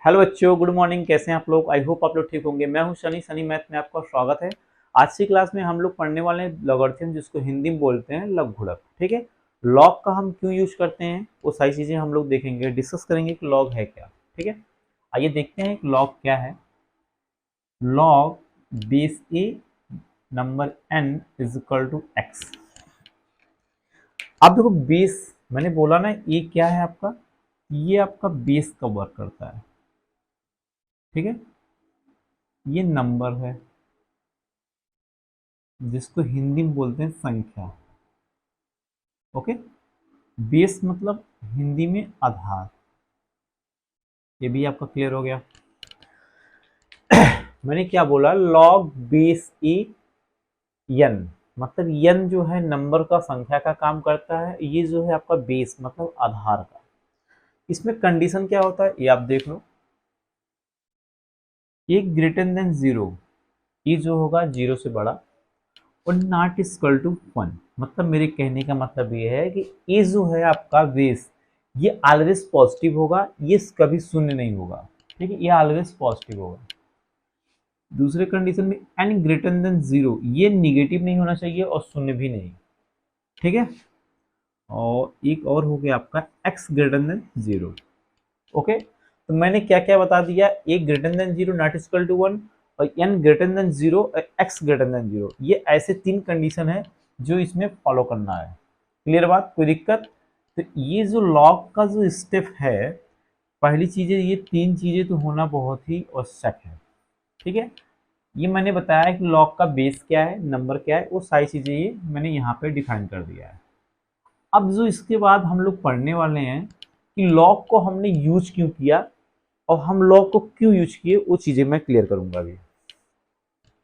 Hello बच्चों, good morning. कैसे हैं आप लोग? आई होप आप लोग ठीक होंगे। मैं हूं सनी मैथ में आपका स्वागत है। आज की क्लास में हम लोग पढ़ने वाले हैं लॉगरिथम, जिसको हिंदी में बोलते हैं लघुगणक। ठीक है, लॉग का हम क्यों यूज करते हैं वो सारी चीजें हम लोग देखेंगे, डिस्कस करेंगे कि लॉग है क्या। ठीक है, आइए देखते हैं लॉग क्या है। Log base a number n is equal to x. अब देखो बेस, मैंने बोला ना ये क्या है आपका, ये आपका बेस का वर्क करता है। ठीक है, ये नंबर है जिसको हिंदी में बोलते हैं संख्या। ओके, बेस मतलब हिंदी में आधार। ये भी आपका क्लियर हो गया। मैंने क्या बोला, लॉग बेस ए एन, मतलब एन जो है नंबर का, संख्या का काम करता है। ये जो है आपका बेस मतलब आधार का। इसमें कंडीशन क्या होता है ये आप देख लो। ये ग्रेटर देन जीरो, ये जो होगा जीरो से बड़ा, और नॉट इक्वल टू वन। मतलब मेरे कहने का मतलब ये है कि ये जो है आपका बेस, ये ऑलवेज पॉजिटिव होगा, ये कभी शून्य नहीं होगा। ठीक है, ये ऑलवेज पॉजिटिव होगा। दूसरे कंडीशन में एन ग्रेटर देन जीरो, ये निगेटिव नहीं होना चाहिए और शून्य भी नहीं। ठीक है, और एक और हो गया आपका x greater than zero. Okay, तो मैंने क्या क्या बता दिया, a greater than zero not equal to one, और एन ग्रेटर देन जीरो और एक्स ग्रेटर देन जीरो। ये ऐसे तीन कंडीशन है जो इसमें फॉलो करना है। क्लियर बात, कोई दिक्कत? तो ये जो लॉग का जो स्टेप है, पहली चीजें, ये तीन चीजें तो होना बहुत ही आवश्यक है। ठीक है, ये मैंने बताया कि लॉग का बेस क्या है, नंबर क्या है, वो सारी चीजें ये मैंने यहाँ पे डिफाइन कर दिया है। अब जो इसके बाद हम लोग पढ़ने वाले हैं कि लॉग को हमने यूज क्यों किया और हम लॉग को क्यों यूज किए, वो चीजें मैं क्लियर करूंगा अभी।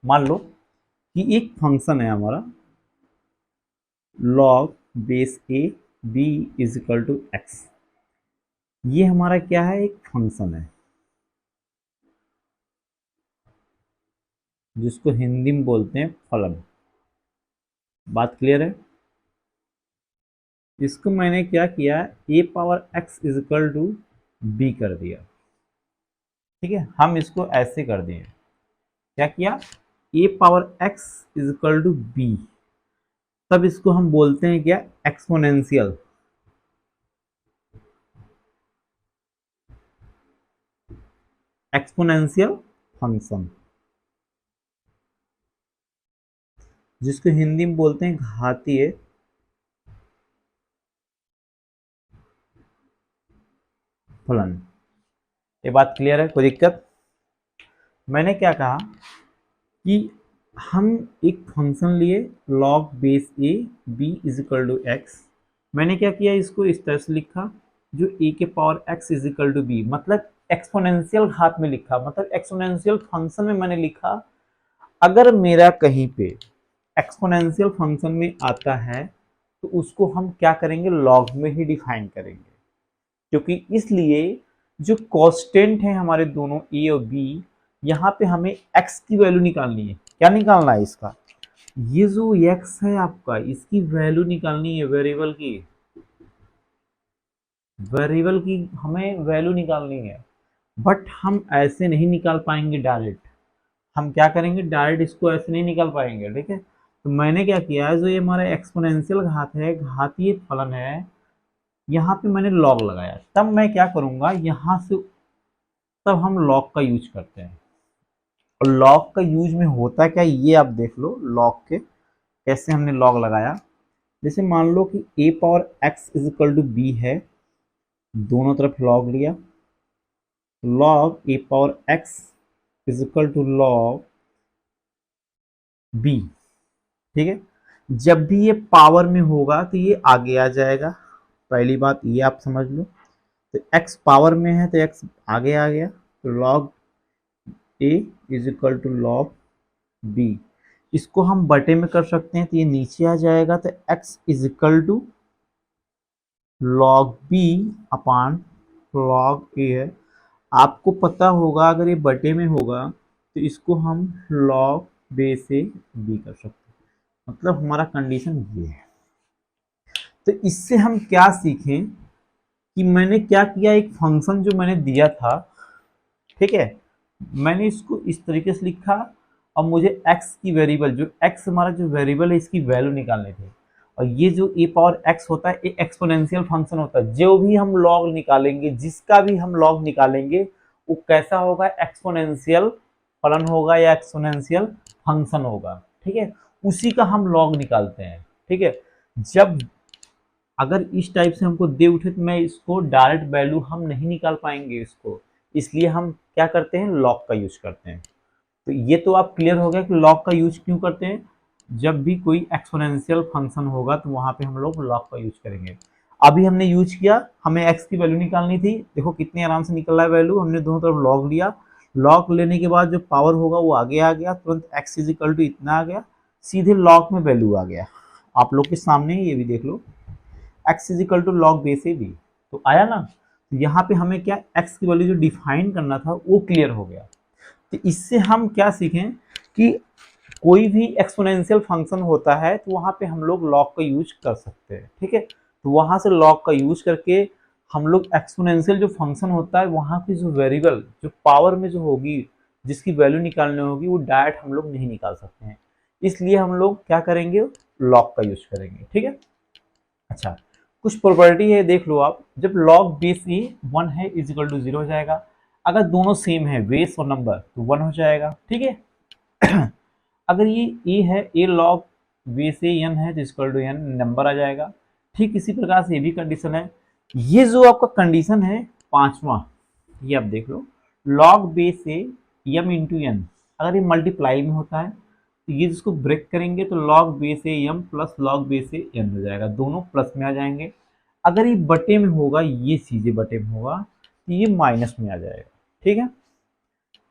मान लो कि एक फंक्शन है हमारा log base a b is equal to x. ये हमारा क्या है, एक फंक्शन है जिसको हिंदी में बोलते हैं फलन। बात क्लियर है? इसको मैंने क्या किया, a power x is equal to b कर दिया। ठीक है, हम इसको ऐसे कर दिए, क्या किया, a power x is equal to b. तब इसको हम बोलते हैं क्या, एक्सपोनेंशियल। एक्सपोनेंशियल फंक्शन, जिसको हिंदी में बोलते हैं घातीय फलन। ये बात क्लियर है, कोई दिक्कत? मैंने क्या कहा कि हम एक फंक्शन लिए log base a b is equal to x. मैंने क्या किया, इसको इस तरह से लिखा, जो ए के power x is equal to b, मतलब एक्सपोनेंशियल घात में लिखा, मतलब एक्सपोनेंशियल फंक्शन में मैंने लिखा। अगर मेरा कहीं पे एक्सपोनेंशियल फंक्शन में आता है तो उसको हम क्या करेंगे, लॉग में ही डिफाइन करेंगे। क्योंकि इसलिए जो कांस्टेंट है हमारे दोनों ए और बी, यहाँ पे हमें एक्स की वैल्यू निकालनी है। क्या निकालना है इसका, ये जो एक्स है आपका, इसकी वैल्यू निकालनी है, वेरिएबल की हमें वैल्यू निकालनी है। बट हम ऐसे नहीं निकाल पाएंगे डायरेक्ट। हम क्या करेंगे, डायरेक्ट इसको ऐसे नहीं निकाल पाएंगे। ठीक है, तो मैंने क्या किया है, जो ये हमारा एक्सपोनेंशियल घात है, घातीय फलन है, यहाँ पे मैंने लॉग लगाया। तब मैं क्या करूंगा यहाँ से, तब हम लॉग का यूज करते हैं। और लॉग का यूज में होता क्या, ये आप देख लो लॉग के कैसे हमने लॉग लगाया। जैसे मान लो कि a power x is equal to b है, दोनों तरफ लॉग लिया, log a power x is equal to log b. ठीक है, जब भी ये पावर में होगा तो ये आगे आ जाएगा। पहली बात ये आप समझ लो, तो x पावर में है तो x आगे आ गया, तो log a is equal to log b। इसको हम बटे में कर सकते हैं तो ये नीचे आ जाएगा, तो x is equal to log b upon log a है। आपको पता होगा अगर ये बटे में होगा तो इसको हम लॉग बे से b कर सकते हैं। मतलब हमारा कंडीशन ये है। तो इससे हम क्या सीखें कि मैंने क्या किया, एक फंक्शन जो मैंने दिया था ठीक है, मैंने इसको इस तरीके से लिखा। अब मुझे x की वेरिएबल, जो x हमारा जो वेरिएबल है, इसकी वैल्यू निकालनी थी। और ये जो ए पावर x होता है, ये एक्सपोनेंशियल फंक्शन होता है। जो भी हम लॉग निकालेंगे, जिसका भी हम लॉग निकालेंगे, वो कैसा होगा, एक्सपोनेंशियल फलन होगा या एक्सपोनेंशियल फंक्शन होगा। ठीक है, उसी का हम लॉग निकालते हैं। ठीक है, जब अगर इस टाइप से हमको दे उठे तो मैं इसको डायरेक्ट वैल्यू हम नहीं निकाल पाएंगे इसको, इसलिए हम क्या करते हैं, लॉग का यूज करते हैं। तो ये तो आप क्लियर हो गया कि लॉग का यूज क्यों करते हैं। जब भी कोई एक्सपोनेंशियल फंक्शन होगा तो वहां पे हम लोग लॉग का यूज करेंगे। अभी हमने यूज किया, हमें x की वैल्यू निकालनी थी, देखो कितने आराम से निकल रहा है वैल्यू। हमने दोनों तरफ लॉग लिया, लॉग लेने के बाद जो पावर होगा वो आगे आ गया, तुरंत x इज इक्वल टू इतना आ गया, सीधे लॉग में वैल्यू आ गया। आप लोग के सामने ये भी देख लो, x is equal to log base a b, तो आया ना। तो यहाँ पे हमें क्या, x की वैल्यू जो डिफाइन करना था वो क्लियर हो गया। तो इससे हम क्या सीखें कि कोई भी एक्सपोनेंशियल फंक्शन होता है तो वहाँ पे हम लोग लॉग का यूज कर सकते हैं। ठीक है, तो वहाँ से लॉग का यूज करके हम लोग एक्सपोनेंशियल जो फंक्शन होता है, वहाँ की जो वेरिएबल, जो पावर में जो होगी, जिसकी वैल्यू निकालनी होगी, वो डायरेक्ट हम लोग नहीं निकाल सकते हैं। इसलिए हम लोग क्या करेंगे, लॉग का यूज करेंगे। ठीक है, अच्छा, कुछ प्रॉपर्टी है, देख लो आप। जब लॉग बेस ए 1 है इज इक्वल टू 0 हो जाएगा। अगर दोनों सेम है, बेस और नंबर, तो 1 हो जाएगा। ठीक है अगर ये ए है, ए लॉग बेस ए एन है, तो इक्वल टू एन नंबर आ जाएगा। ठीक इसी प्रकार से ये भी कंडीशन है। ये जो आपका कंडीशन है पांचवा, ये आप देख लो, log base a m into n, अगर ये मल्टीप्लाई में होता है तो ये जिसको ब्रेक करेंगे तो log base a m plus log base a n हो जाएगा, दोनों प्लस में आ जाएंगे। अगर ये बटे में होगा, ये सीधे बटे में होगा, तो ये माइनस में आ जाएगा। ठीक है,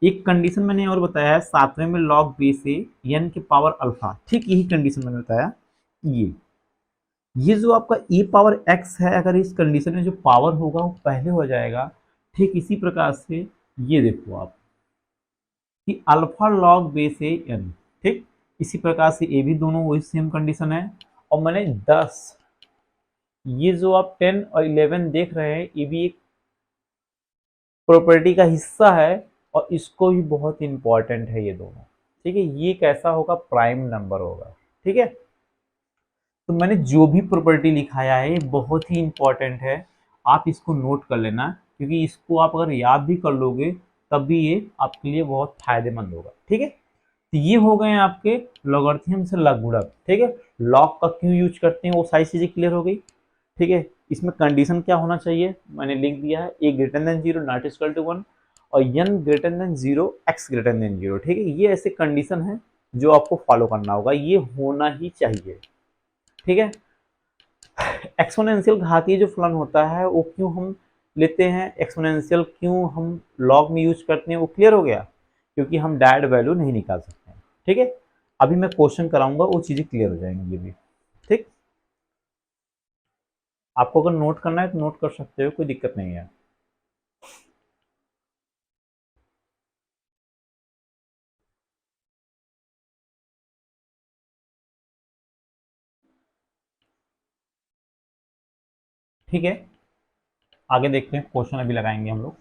एक कंडीशन मैंने और बताया है सातवें में, लॉग बेस ए एन के पावर अल्फा, ठीक यही कंडीशन मैंने बताया। ये जो आपका e पावर x है, अगर इस कंडीशन में जो पावर होगा वो पहले हो जाएगा। ठीक इसी प्रकार से ये देखो आप कि alpha log base a N, ठीक इसी प्रकार से ये भी दोनों वही सेम कंडीशन है। और मैंने 10, ये जो आप 10 और 11 देख रहे हैं, ये भी एक प्रॉपर्टी का हिस्सा है, और इसको भी बहुत इंपॉर्टेंट है ये दोनों। ठीक है, ये कैसा होगा, प्राइम नंबर होगा। ठीक है, तो मैंने जो भी प्रॉपर्टी लिखाया है ये बहुत ही इंपॉर्टेंट है, आप इसको नोट कर लेना, क्योंकि इसको आप अगर याद भी कर लोगे तब भी ये आपके लिए बहुत फायदेमंद होगा। ठीक है, तो ये हो गए आपके लॉगरिथम से लघुगणक। ठीक है, लॉग का क्यों यूज करते हैं वो सारी चीजें क्लियर हो गई। ठीक है, इसमें कंडीशन क्या होना चाहिए, मैंने लिख दिया है, a greater than 0 not equal to 1, और n greater than 0 x greater than 0। ठीक है, ये ऐसे कंडीशन है जो आपको फॉलो करना होगा, ये होना ही चाहिए। ठीक है, एक्सपोनेंशियल घातीय जो फलन होता है वो क्यों हम लेते हैं, एक्सपोनेंशियल क्यों हम लॉग में यूज करते हैं, वो क्लियर हो गया, क्योंकि हम डायरेक्ट वैल्यू नहीं निकाल सकते हैं। ठीक है, अभी मैं क्वेश्चन कराऊंगा, वो चीजें क्लियर हो जाएंगी ये भी। ठीक, आपको अगर नोट करना है तो नोट कर सकते हो, कोई दिक्कत नहीं है। ठीक है, आगे देखते हैं, क्वेश्चन अभी लगाएंगे हम लोग।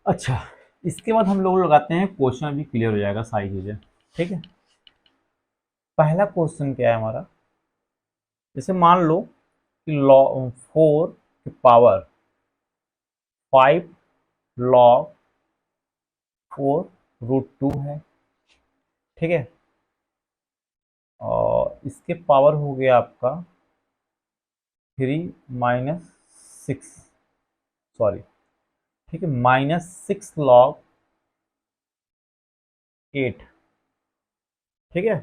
अच्छा, इसके बाद हम लोग लगाते हैं क्वेश्चन, अभी क्लियर हो जाएगा सारी चीजें। ठीक है, पहला क्वेश्चन क्या है हमारा, जैसे मान लो कि लॉ 4 की पावर 5 लॉग 4 रूट 2 है। ठीक है, और इसके पावर हो गया आपका 3 माइनस 6, सॉरी, ठीक है, माइनस 6 लॉग 8। ठीक है,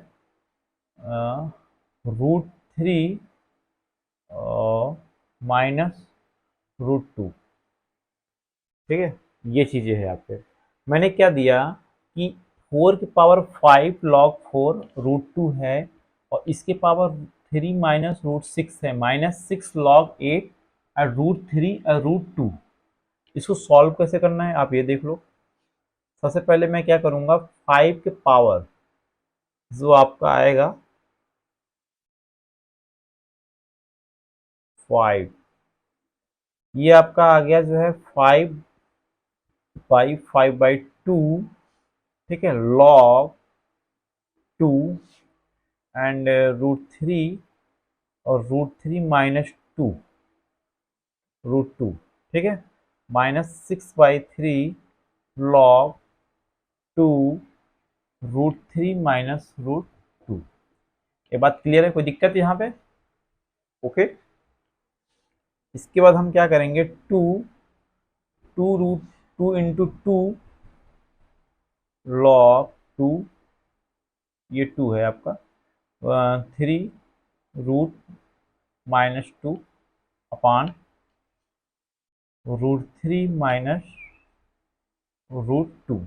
रूट 3 माइनस रूट 2। ठीक है, ये चीजें है आपके। मैंने क्या दिया कि 4 की पावर 5 लॉग 4 रूट 2 है, और इसके पावर 3 माइनस रूट 6 है, -6 log 8 और √3 और √2। इसको सॉल्व कैसे करना है आप ये देख लो। सबसे पहले मैं क्या करूंगा, 5 के पावर जो आपका आएगा 5, ये आपका आ गया जो है 5/5/2, ठीक है, log 2 एंड √3 और √3 माइनस √2, ठीक है, -6/3 log 2 √3 माइनस √2। ये बात क्लियर है, कोई दिक्कत यहाँ पे? ओके। इसके बाद हम क्या करेंगे, 2 इंटू 2 log 2, ये 2 है आपका, 3 √-2 अपान √3 माइनस √2।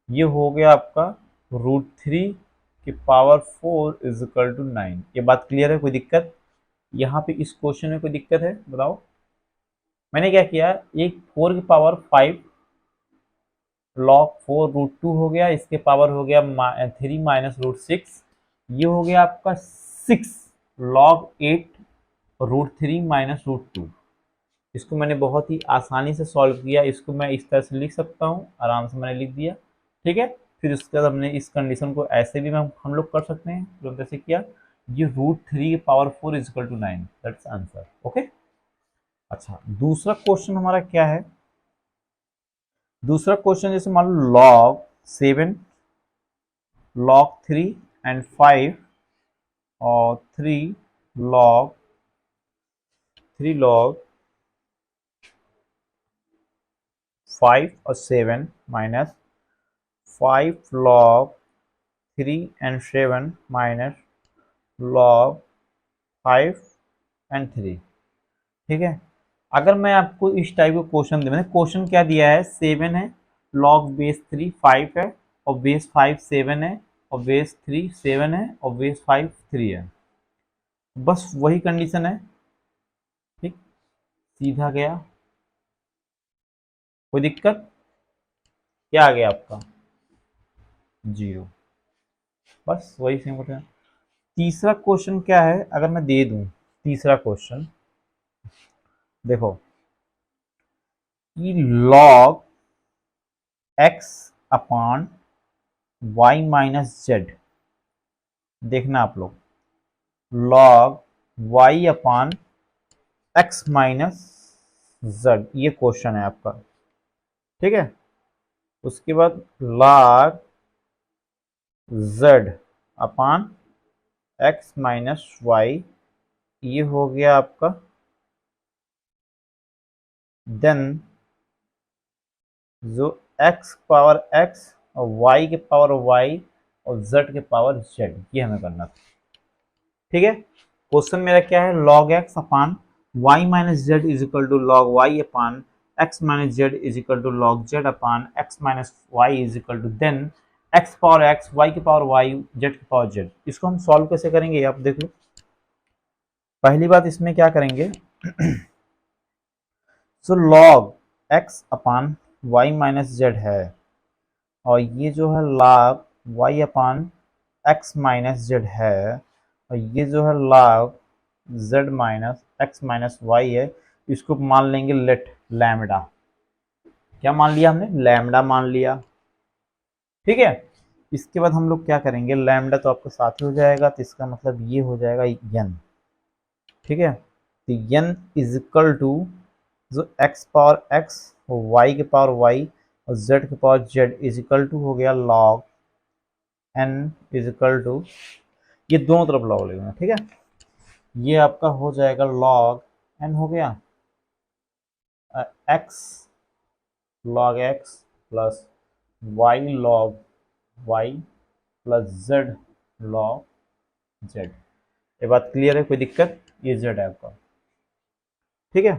ये हो गया आपका √3 की पावर 4 इज इक्वल टू 9। ये बात क्लियर है, कोई दिक्कत यहाँ पे? इस क्वेश्चन में कोई दिक्कत है बताओ? मैंने क्या किया, एक 4 की पावर 5 log 4 √2 हो गया, इसके पावर हो गया 3 माइनस √6, ये हो गया आपका 6 log 8 √3 माइनस √2। इसको मैंने बहुत ही आसानी से सॉल्व किया, इसको मैं इस तरह से लिख सकता हूँ, आराम से मैंने लिख दिया, ठीक है। फिर उसके बाद हमने इस कंडीशन को ऐसे भी हम लोग कर सकते हैं, जो जैसे किया, ये √3 की power 4 is equal to 9, that's answer. Okay. अच्छा, दूसरा क्वेश्चन हमारा क्या है? दूसरा क्वेश्चन जैसे मान लो log 7, log 3 एंड 5 और 3 log 5 और 7 minus 5 log 3 and 7 minus log 5 and 3, ठीक है। अगर मैं आपको इस टाइप का क्वेश्चन दे, मैंने क्वेश्चन क्या दिया है, 7 है, log बेस 3 5 है, और बेस 5 7 है, और बेस 3 7 है, और बेस 5 3 है, बस वही कंडीशन है, ठीक, सीधा गया, कोई दिक्कत? क्या आ गया आपका 0, बस वही सिंपल है। तीसरा क्वेश्चन क्या है, अगर मैं दे दूं तीसरा क्वेश्चन, देखो कि log x upon y minus Z, देखना आप लोग, log y upon x minus z, ये क्वेश्चन है आपका, ठीक है। उसके बाद log z upon x minus y, ये हो गया आपका, देन जो x पावर x और y के पावर y और z के पावर z, ये हमें करना था, ठीक है। क्वेश्चन मेरा क्या है, log x upon y minus z is equal to log y upon x minus z is equal to log z upon x minus y is equal to then x power x, y की power y, z की power z। इसको हम solve कैसे करेंगे आप देख लो। पहली बात इसमें क्या करेंगे, सो log x upon y minus Z है, और ये जो है log y upon x minus Z है, और ये जो है log z minus x minus y है, इसको मान लेंगे लेट लैम्डा। क्या मान लिया हमने, लैम्डा मान लिया, ठीक है। इसके बाद हम लोग क्या करेंगे, लैम्डा तो आपके साथ ही हो जाएगा, तो इसका मतलब ये हो जाएगा n, ठीक है। तो n इज इक्वल टू जो x पावर x और y के पावर y और z के power z is equal to हो गया log n is equal to, ये दोनों तरफ लॉग लेना, ठीक है। ये आपका हो जाएगा log n हो गया x log x plus y log y plus z log z। ये बात क्लियर है, कोई दिक्कत? ये z है आपका, ठीक है,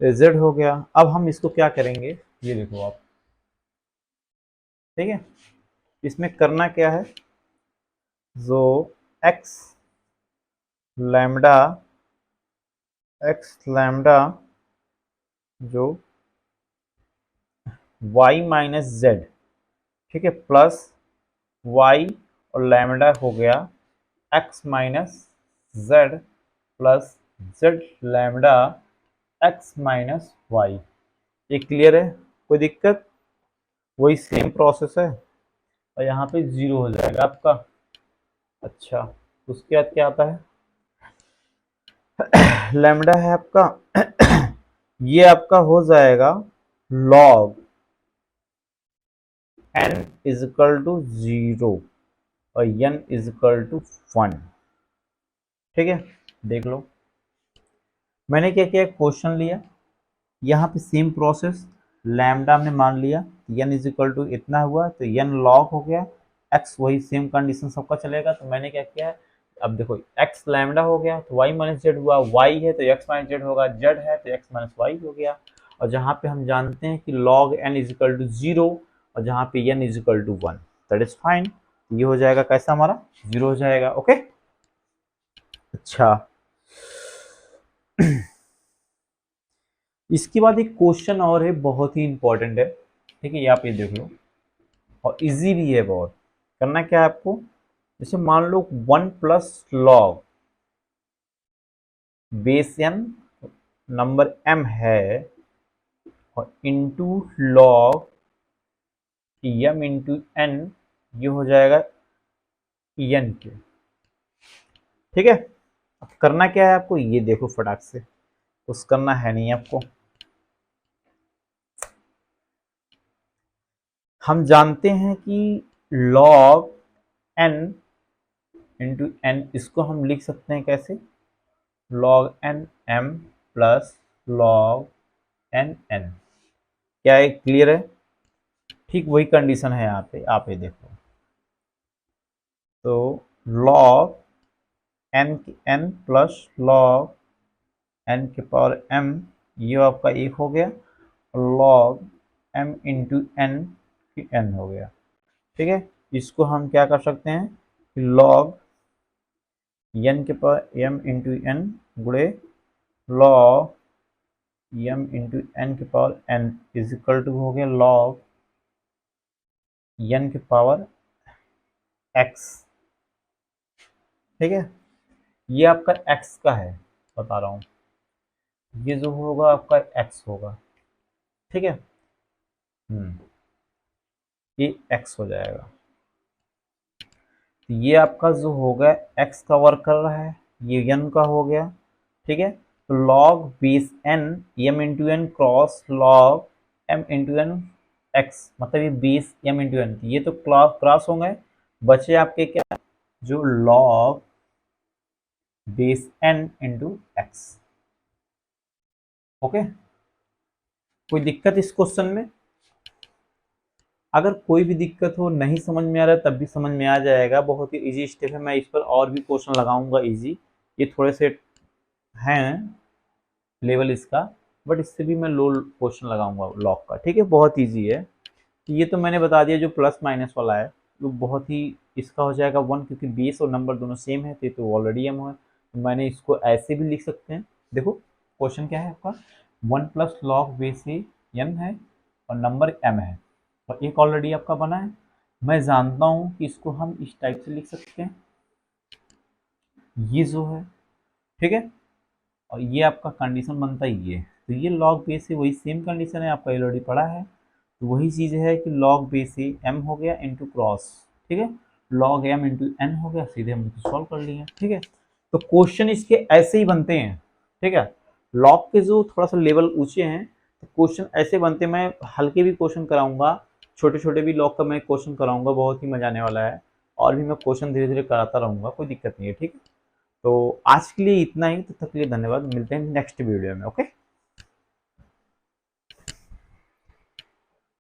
ये z हो गया। अब हम इसको क्या करेंगे, ये देखो आप, ठीक है। इसमें करना क्या है, जो x लैम्डा एक्स लैम्डा जो y माइनस जेड, ठीक है, प्लस y और लैम्डा हो गया x minus z plus z lambda x minus y. ये क्लियर है? कोई दिक्कत? वही सेम प्रोसेस है और यहाँ पे जीरो हो जाएगा आपका। अच्छा, उसके बाद क्या आता है? लैम्डा है आपका ये आपका हो जाएगा log n is equal to 0 और n इज इक्वल टू 1। ठीक है, देख लो मैंने क्या किया, क्वेश्चन लिया, यहाँ पे सेम प्रोसेस, लैम्डा हमने मान लिया, n इज इक्वल टू इतना हुआ तो n log हो गया, x वही सेम कंडीशन सबका चलेगा। तो मैंने क्या किया, अब देखो x लैम्डा हो गया तो y माइनस जेड हुआ, y है तो x माइनस जेड होगा, z है तो x माइनस वाई हो गया। और जहाँ पे हम जानते हैं कि log n is equal to 0 और जहाँ पे n is equal to 1, that is fine. ये हो जाएगा कैसा, हमारा 0 हो जाएगा। ओके, अच्छा इसके बाद एक क्वेश्चन और है, बहुत ही इंपॉर्टेंट है। ठीक है, ये आप ये देख लो और इजी भी है बहुत। करना क्या है आपको, जैसे मान लो 1 plus log base n number m है और into log m into n, ये हो जाएगा n के। ठीक है, अब करना क्या है आपको, ये देखो फटाक से, कुछ करना है नहीं आपको। हम जानते हैं कि log n इंटू n, इसको हम लिख सकते हैं कैसे, log n m plus log n n। क्या है, क्लियर है? ठीक वही कंडीशन है यहाँ पे, आप ये देखो तो log n plus log n के पावर m, ये आपका एक हो गया, log m इंटू n की n हो गया। ठीक है, इसको हम क्या कर सकते हैं कि log n के पावर m इंटू n गुणे log m इंटू n के power n is equal to हो गया log n के पावर x। ठीक है, ये आपका x का है, बता रहा हूं, ये जो होगा आपका x होगा। ठीक है, ये x हो जाएगा। तो ये आपका जो होगा x का वर्क कर रहा है, ये n का हो गया। ठीक है, तो log base n m into n cross log m into n x, मतलब ये बेस m इंटू एन, ये तो क्रॉस हो गए, बचे आपके क्या, जो log base n into x। Okay, कोई दिक्कत इस क्वेश्चन में? अगर कोई भी दिक्कत हो, नहीं समझ में आ रहा है, तब भी समझ में आ जाएगा, बहुत ही इजी स्टेप है। मैं इस पर और भी क्वेश्चन लगाऊंगा इजी, ये थोड़े से हैं लेवल इसका, बट इससे भी मैं लो क्वेश्चन लगाऊंगा लॉग का। ठीक है, बहुत इजी है। ये तो मैंने बता दिया, जो प्लस माइनस वाला है वो बहुत ही, इसका हो जाएगा 1, क्योंकि बेस और नंबर दोनों सेम है तो ऑलरेडी एम है, तो मैंने इसको ऐसे भी लिख सकते हैं। देखो क्वेश्चन क्या है आपका, 1 प्लस लॉग बेस से एम है और नंबर एम है, और एक ऑलरेडी आपका बना है। मैं जानता हूँ कि इसको हम इस टाइप से लिख सकते हैं, ये जो है, ठीक है, और ये आपका कंडीशन बनता ही है। तो ये लॉग बेस से वही सेम कंडीशन है, आपका ऑलरेडी पढ़ा है, तो वही चीज़ है कि लॉग बेस से m हो गया इंटू क्रॉस, ठीक है, लॉग m इंटू n हो गया, सीधे हम तो सॉल्व कर लिए। ठीक है, तो क्वेश्चन इसके ऐसे ही बनते हैं। ठीक है, लॉग के जो थोड़ा सा लेवल ऊंचे हैं तो क्वेश्चन ऐसे बनते हैं। मैं हल्के भी क्वेश्चन कराऊंगा, छोटे छोटे भी लॉग का मैं क्वेश्चन कराऊंगा, बहुत ही मजा आने वाला है, और भी मैं क्वेश्चन धीरे धीरे कराता रहूंगा, कोई दिक्कत नहीं है। ठीक है, तो आज के लिए इतना ही, तो तक के लिए धन्यवाद, मिलते हैं नेक्स्ट वीडियो में। ओके।